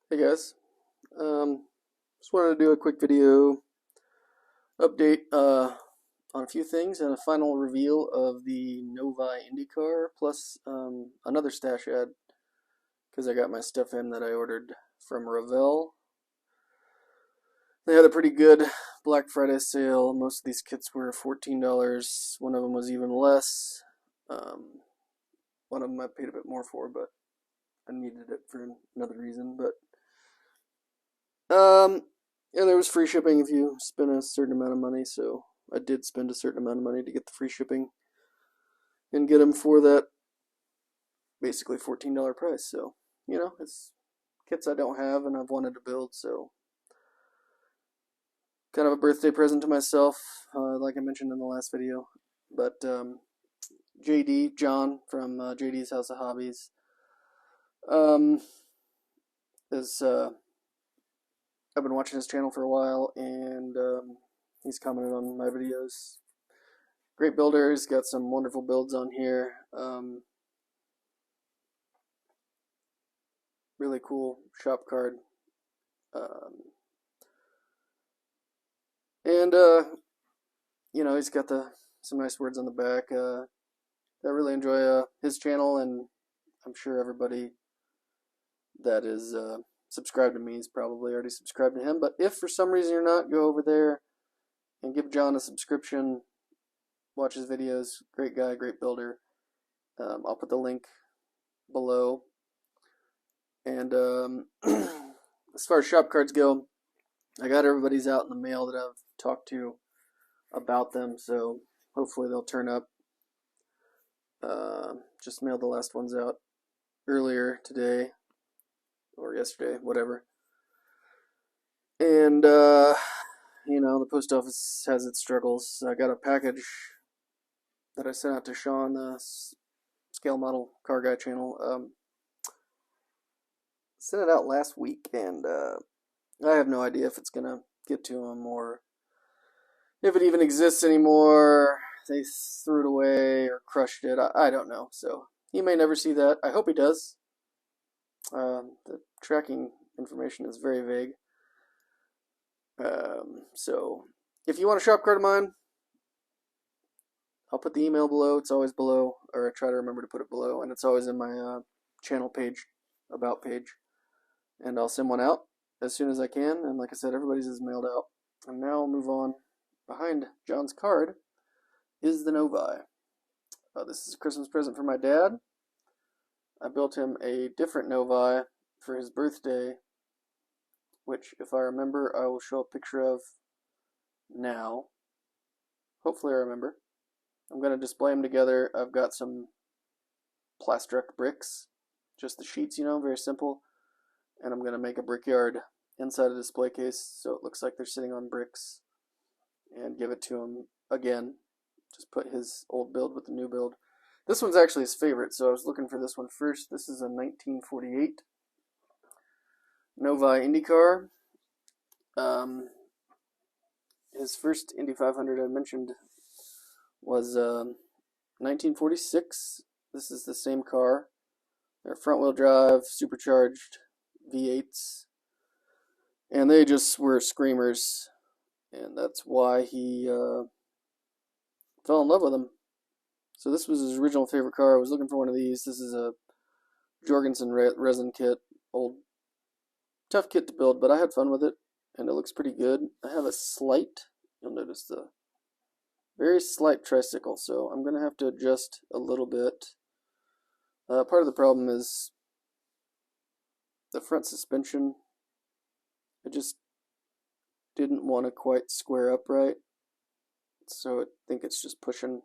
Hey guys, just wanted to do a quick video update on a few things and a final reveal of the Novi Indycar plus another stash ad because I got my stuff in that I ordered from Revell. They had a pretty good Black Friday sale. Most of these kits were $14. One of them was even less. One of them I paid a bit more for, but I needed it for another reason. And there was free shipping if you spend a certain amount of money, so I did spend a certain amount of money to get the free shipping and get them for that basically $14 price. So, it's kits I don't have and I've wanted to build, so kind of a birthday present to myself, like I mentioned in the last video. But John from JD's House of Hobbies, is I've been watching his channel for a while, and he's commented on my videos. Great builder. He's got some wonderful builds on here. Really cool shop card. And he's got some nice words on the back. I really enjoy his channel, and I'm sure everybody that is subscribed to me is probably already subscribed to him. But if for some reason you're not, go over there and give John a subscription. Watch his videos. Great guy, great builder. I'll put the link below. And as far as shop cards go, I got everybody's out in the mail that I've talked to about them, so hopefully they'll turn up. Just mailed the last ones out earlier today or yesterday, whatever. And the post office has its struggles. I got a package that I sent out to Sean, the Scale Model Car Guy channel. Sent it out last week, and I have no idea if it's gonna get to him or if it even exists anymore. They threw it away or crushed it. I don't know. So he may never see that. I hope he does. The tracking information is very vague. So if you want a shop card of mine, I'll put the email below. It's always below, or I try to remember to put it below, and it's always in my channel page, about page. And I'll send one out as soon as I can. And like I said, everybody's is mailed out. And now I'll move on. Behind John's card is the Novi. This is a Christmas present for my dad. I built him a different Novi for his birthday, which, if I remember, I will show a picture of now. Hopefully I remember. I'm going to display them together. I've got some plastruck bricks, just the sheets, very simple. And I'm going to make a brickyard inside a display case so it looks like they're sitting on bricks, and give it to him again. Just put his old build with the new build. This one's actually his favorite, so I was looking for this one first. This is a 1948 Novi Indycar. His first Indy 500 I mentioned was 1946. This is the same car. They're front-wheel drive, supercharged V8s, and they just were screamers, and that's why he fell in love with them. So this was his original favorite car. I was looking for one of these. This is a Jorgensen resin kit. Old, tough kit to build, but I had fun with it, and it looks pretty good. I have a slight, you'll notice the very slight tricycle, so I'm going to have to adjust a little bit. Part of the problem is the front suspension. I just didn't want to quite square up right, so I think it's just pushing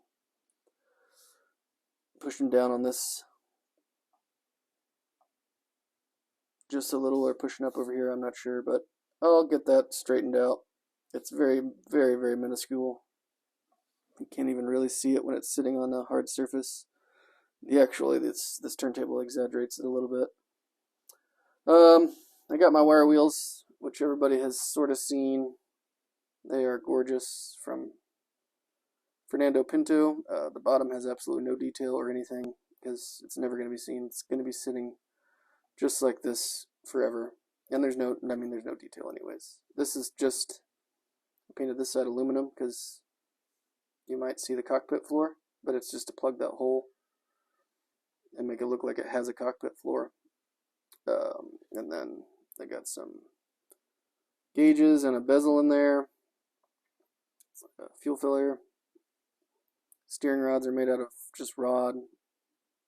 down on this just a little, or pushing up over here, I'm not sure, but I'll get that straightened out. It's very, very, very minuscule. You can't even really see it when it's sitting on a hard surface. Actually, this turntable exaggerates it a little bit. I got my wire wheels, which everybody has sort of seen. They are gorgeous, from Fernando Pinto. The bottom has absolutely no detail or anything because it's never going to be seen. It's going to be sitting just like this forever. And there's no detail anyways. This is just, I painted this side aluminum because you might see the cockpit floor, but it's just to plug that hole and make it look like it has a cockpit floor. And then I got some gauges and a bezel in there, a fuel filler. Steering rods are made out of just rod.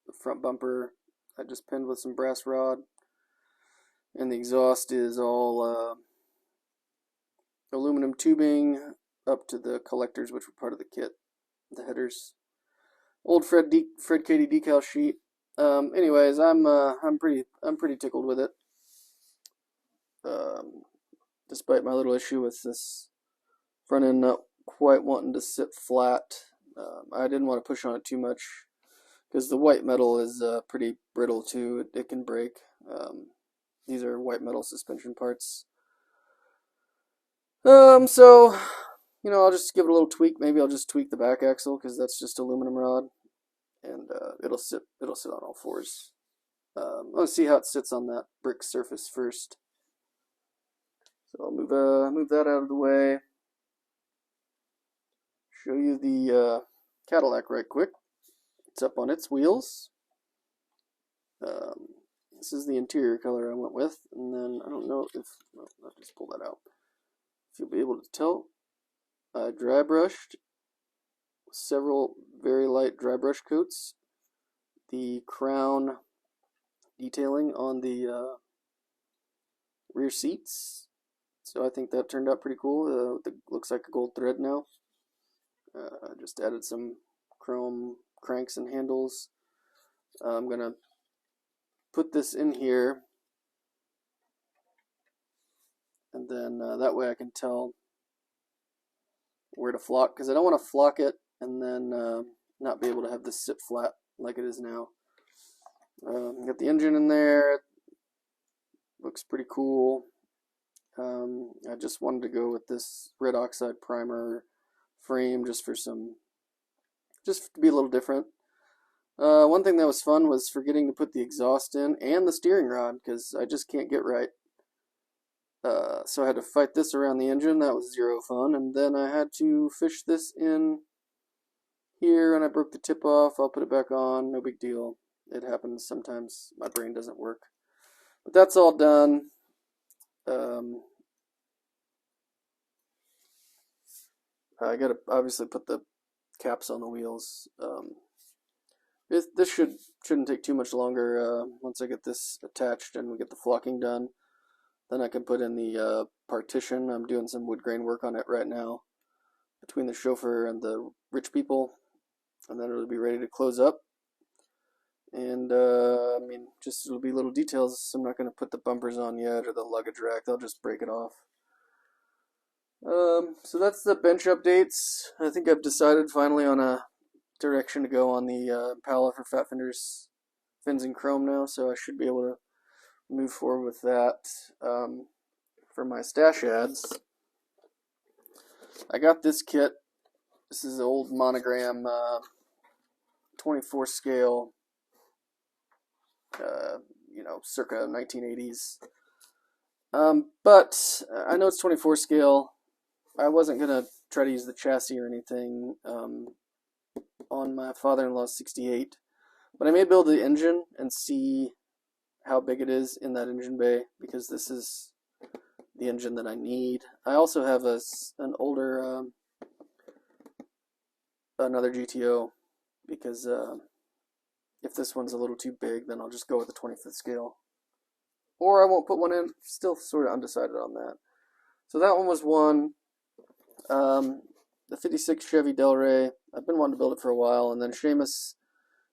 The front bumper I just pinned with some brass rod, and the exhaust is all aluminum tubing up to the collectors, which were part of the kit. The headers, old Fred Cady decal sheet. Anyways, I'm pretty tickled with it. Despite my little issue with this front end not quite wanting to sit flat, I didn't want to push on it too much because the white metal is pretty brittle too. It can break. These are white metal suspension parts. So, you know, I'll just give it a little tweak. Maybe I'll just tweak the back axle because that's just aluminum rod, and it'll sit on all fours. Let's see how it sits on that brick surface first. So I'll move that out of the way. Show you the Cadillac right quick. It's up on its wheels. This is the interior color I went with, and then I don't know if I'll just pull that out. If you'll be able to tell, I dry brushed several very light dry brush coats. The crown detailing on the rear seats, so I think that turned out pretty cool. It looks like a gold thread now. Just added some chrome cranks and handles. I'm gonna put this in here, and then that way I can tell where to flock, because I don't want to flock it and then not be able to have this sit flat like it is now. Got the engine in there. Looks pretty cool. I just wanted to go with this red oxide primer frame just to be a little different. One thing that was fun was forgetting to put the exhaust in and the steering rod, because I just can't get right. So I had to fight this around the engine. That was zero fun. And then I had to fish this in here, and I broke the tip off. I'll put it back on. No big deal. It happens sometimes. My brain doesn't work. But that's all done. I gotta obviously put the caps on the wheels. This shouldn't take too much longer. Once I get this attached and we get the flocking done, then I can put in the partition. I'm doing some wood grain work on it right now between the chauffeur and the rich people, and then it'll be ready to close up. And I mean, just it'll be little details. I'm not going to put the bumpers on yet or the luggage rack. They'll just break it off. So that's the bench updates. I think I've decided finally on a direction to go on the Impala for Fat Fenders fins and chrome now, so I should be able to move forward with that. For my stash ads, I got this kit. This is an old monogram 24 scale, you know, circa 1980s. But I know it's 24 scale. I wasn't gonna try to use the chassis or anything on my father-in-law's 68, but I may build the engine and see how big it is in that engine bay, because this is the engine that I need. I also have an older another GTO, because if this one's a little too big, then I'll just go with the 25th scale, or I won't put one in. Still sort of undecided on that. So that one was one. The 56 Chevy Del Rey, I've been wanting to build it for a while, and then Seamus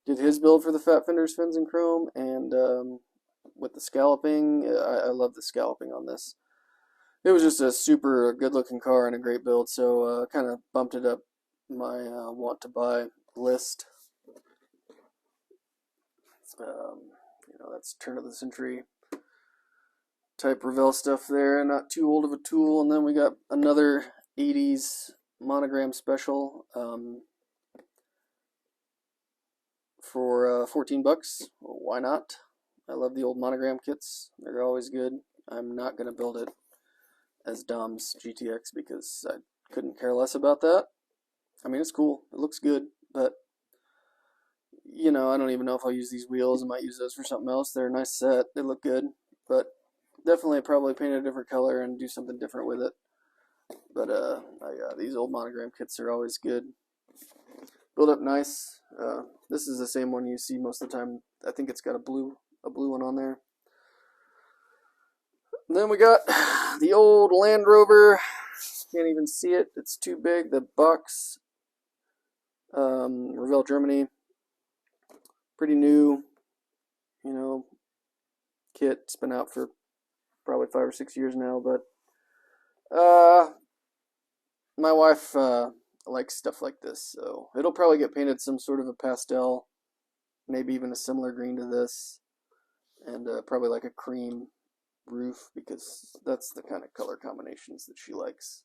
did his build for the Fat Fenders fins and chrome, and with the scalloping, I love the scalloping on this. It was just a super good looking car and a great build, so kind of bumped it up my want to buy list. You know, that's turn of the century type Revell stuff there, not too old of a tool. And then we got another 80s monogram special for $14. Well, why not? I love the old monogram kits. They're always good. I'm not going to build it as Dom's GTX because I couldn't care less about that. I mean, it's cool. It looks good, but you know, I don't even know if I'll use these wheels. I might use those for something else. They're a nice set. They look good, but definitely probably paint a different color and do something different with it. But these old monogram kits are always good. Build up nice. This is the same one you see most of the time. I think it's got a blue one on there. And then we got the old Land Rover. Can't even see it. It's too big. The box, Revell, Germany. Pretty new, you know, kit. It's been out for probably 5 or 6 years now, but my wife likes stuff like this, so it'll probably get painted some sort of a pastel, maybe even a similar green to this, and probably like a cream roof, because that's the kind of color combinations that she likes.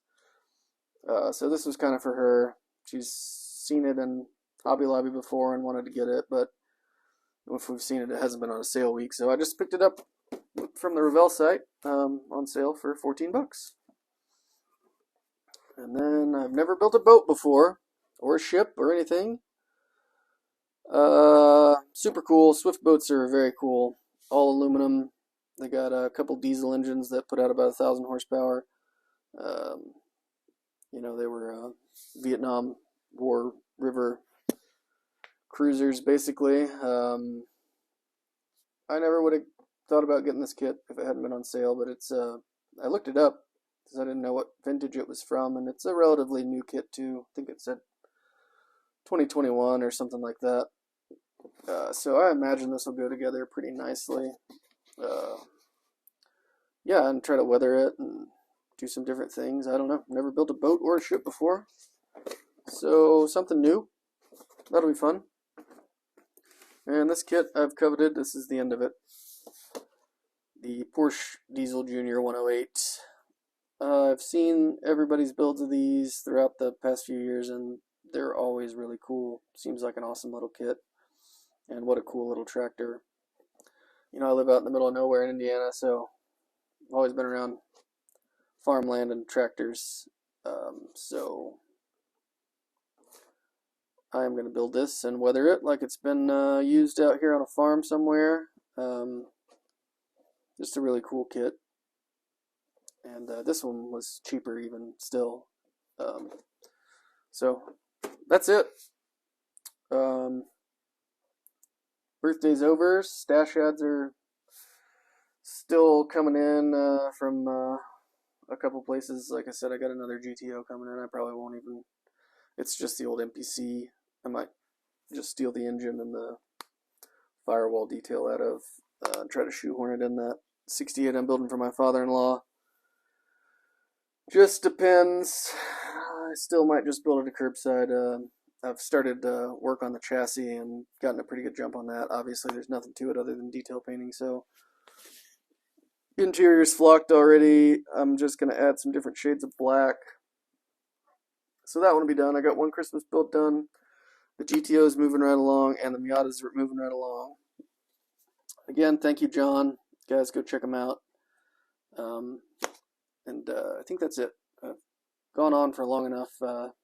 So this was kind of for her. She's seen it in Hobby Lobby before and wanted to get it, but if we've seen it, it hasn't been on a sale week, so I just picked it up from the Revell site on sale for 14 bucks. And then I've never built a boat before, or a ship, or anything. Super cool. Swift boats are very cool. All aluminum. They got a couple diesel engines that put out about 1,000 horsepower. You know, they were Vietnam War River cruisers, basically. I never would have thought about getting this kit if it hadn't been on sale, but it's I looked it up because I didn't know what vintage it was from, and it's a relatively new kit too. I think it said 2021 or something like that. So I imagine this will go together pretty nicely. Yeah, and try to weather it and do some different things. I don't know. Never built a boat or a ship before, so something new. That'll be fun. And this kit I've coveted. This is the end of it. The Porsche Diesel Junior 108. I've seen everybody's builds of these throughout the past few years, and they're always really cool. Seems like an awesome little kit. And what a cool little tractor. You know, I live out in the middle of nowhere in Indiana, so I've always been around farmland and tractors. So I'm going to build this and weather it like it's been used out here on a farm somewhere. Just a really cool kit. And this one was cheaper even still. So that's it. Birthday's over. Stash ads are still coming in from a couple places. Like I said, I got another GTO coming in. I probably won't even. It's just the old MPC. I might just steal the engine and the firewall detail out of. Try to shoehorn it in that 68 I'm building for my father-in-law. Just depends. I still might just build it a curbside. I've started work on the chassis and gotten a pretty good jump on that. Obviously, there's nothing to it other than detail painting, so interior's flocked already. I'm just going to add some different shades of black. So that one will be done. I got one Christmas build done. The GTO is moving right along, and the Miatas are moving right along. Again, thank you, John. Guys, go check them out. I think that's it. I've gone on for long enough.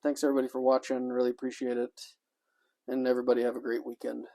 Thanks everybody for watching. Really appreciate it. And everybody have a great weekend.